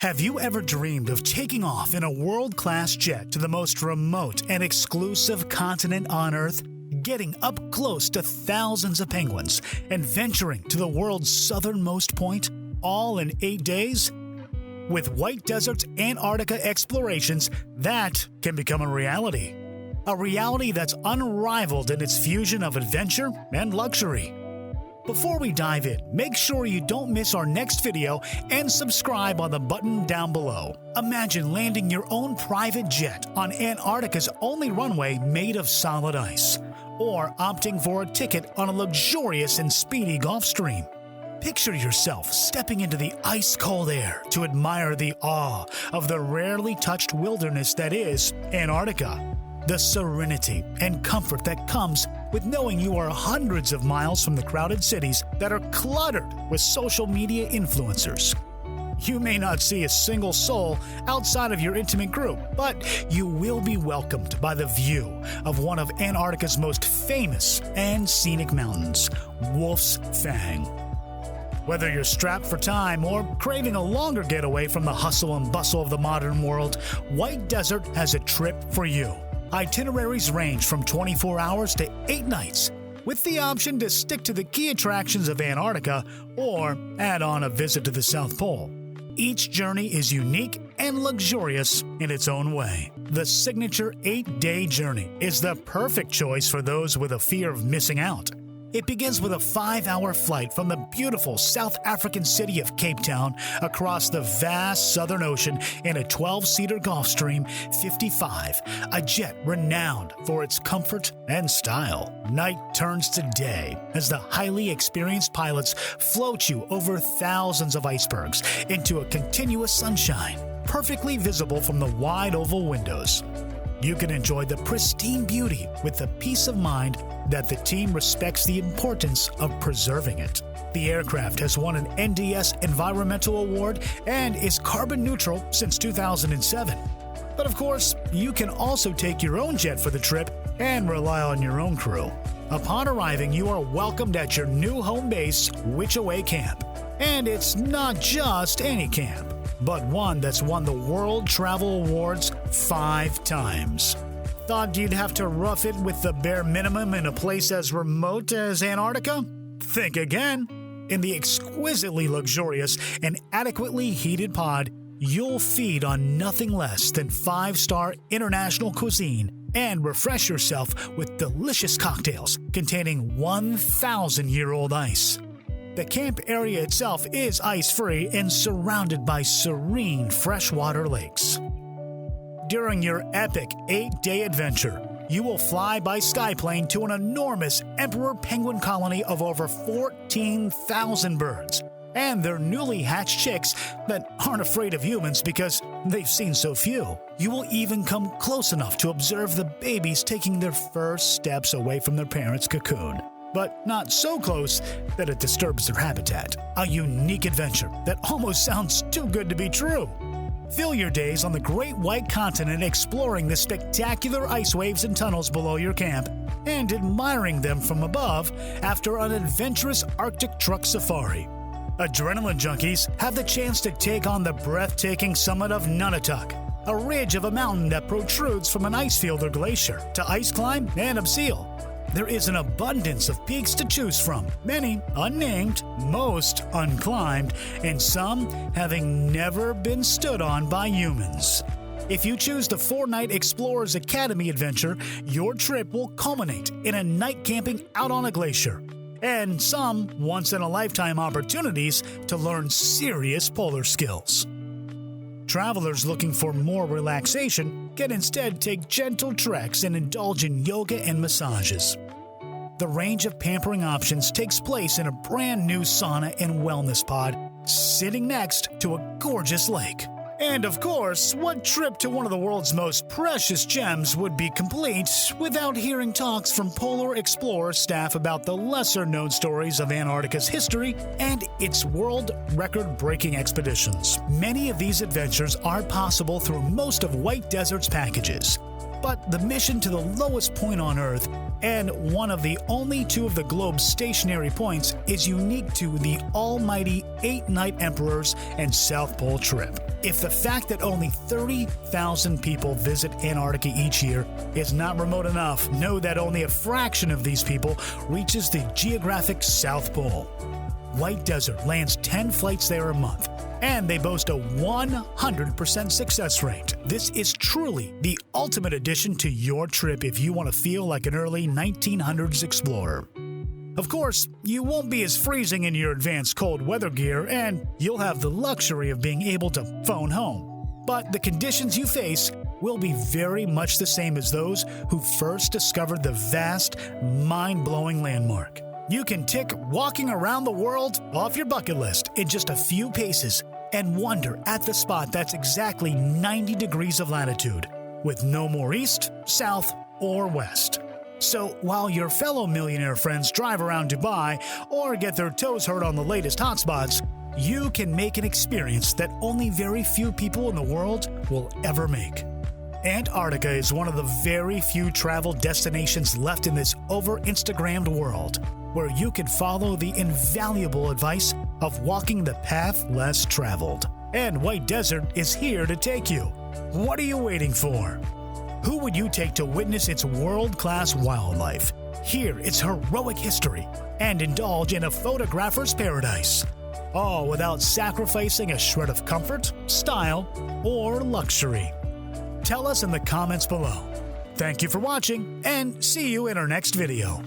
Have you ever dreamed of taking off in a world-class jet to the most remote and exclusive continent on Earth, getting up close to thousands of penguins, and venturing to the world's southernmost point, all in 8 days? With White Desert Antarctica explorations, that can become a reality. A reality that's unrivaled in its fusion of adventure and luxury. Before we dive in, make sure you don't miss our next video and subscribe on the button down below. Imagine landing your own private jet on Antarctica's only runway made of solid ice, or opting for a ticket on a luxurious and speedy Gulfstream. Picture yourself stepping into the ice-cold air to admire the awe of the rarely touched wilderness that is Antarctica. The serenity and comfort that comes with knowing you are hundreds of miles from the crowded cities that are cluttered with social media influencers. You may not see a single soul outside of your intimate group, but you will be welcomed by the view of one of Antarctica's most famous and scenic mountains, Wolf's Fang. Whether you're strapped for time or craving a longer getaway from the hustle and bustle of the modern world, White Desert has a trip for you. Itineraries range from 24 hours to 8 nights, with the option to stick to the key attractions of Antarctica or add on a visit to the South Pole. Each journey is unique and luxurious in its own way. The signature 8-day journey is the perfect choice for those with a fear of missing out. It begins with a 5-hour flight from the beautiful South African city of Cape Town across the vast Southern Ocean in a 12-seater Gulfstream 55, a jet renowned for its comfort and style. Night turns to day as the highly experienced pilots float you over thousands of icebergs into a continuous sunshine, perfectly visible from the wide oval windows. You can enjoy the pristine beauty with the peace of mind that the team respects the importance of preserving it. The aircraft has won an NDS Environmental Award and is carbon neutral since 2007. But of course, you can also take your own jet for the trip and rely on your own crew. Upon arriving, you are welcomed at your new home base, Whichaway Camp. And it's not just any camp, but one that's won the World Travel Awards 5 times. Thought you'd have to rough it with the bare minimum in a place as remote as Antarctica? Think again. In the exquisitely luxurious and adequately heated pod, you'll feed on nothing less than 5-star international cuisine and refresh yourself with delicious cocktails containing 1,000-year-old ice. The camp area itself is ice-free and surrounded by serene freshwater lakes. During your epic 8-day adventure, you will fly by skyplane to an enormous emperor penguin colony of over 14,000 birds and their newly hatched chicks that aren't afraid of humans because they've seen so few. You will even come close enough to observe the babies taking their first steps away from their parents' cocoon, but not so close that it disturbs their habitat. A unique adventure that almost sounds too good to be true. Fill your days on the Great White Continent exploring the spectacular ice waves and tunnels below your camp and admiring them from above after an adventurous Arctic truck safari. Adrenaline junkies have the chance to take on the breathtaking summit of Nunatak, a ridge of a mountain that protrudes from an ice field or glacier, to ice climb and abseil. There is an abundance of peaks to choose from, many unnamed, most unclimbed, and some having never been stood on by humans. If you choose the 4-night Explorers Academy adventure, your trip will culminate in a night camping out on a glacier, and some once-in-a-lifetime opportunities to learn serious polar skills. Travelers looking for more relaxation can instead take gentle treks and indulge in yoga and massages. The range of pampering options takes place in a brand new sauna and wellness pod sitting next to a gorgeous lake. And of course, what trip to one of the world's most precious gems would be complete without hearing talks from Polar Explorer staff about the lesser-known stories of Antarctica's history and its world record-breaking expeditions. Many of these adventures are possible through most of White Desert's packages, but the mission to the lowest point on Earth and one of the only 2 of the globe's stationary points is unique to the almighty 8-night Emperors and South Pole trip. If the fact that only 30,000 people visit Antarctica each year is not remote enough, know that only a fraction of these people reaches the geographic South Pole. White Desert lands 10 flights there a month, and they boast a 100% success rate. This is truly the ultimate addition to your trip if you want to feel like an early 1900s explorer. Of course, you won't be as freezing in your advanced cold weather gear, and you'll have the luxury of being able to phone home. But the conditions you face will be very much the same as those who first discovered the vast, mind-blowing landmark. You can tick walking around the world off your bucket list in just a few paces and wonder at the spot that's exactly 90 degrees of latitude, with no more east, south, or west. So while your fellow millionaire friends drive around Dubai or get their toes hurt on the latest hotspots, you can make an experience that only very few people in the world will ever make. Antarctica is one of the very few travel destinations left in this over-Instagrammed world, where you can follow the invaluable advice of walking the path less traveled. And White Desert is here to take you. What are you waiting for? Who would you take to witness its world-class wildlife, hear its heroic history, and indulge in a photographer's paradise? All without sacrificing a shred of comfort, style, or luxury. Tell us in the comments below. Thank you for watching, and see you in our next video.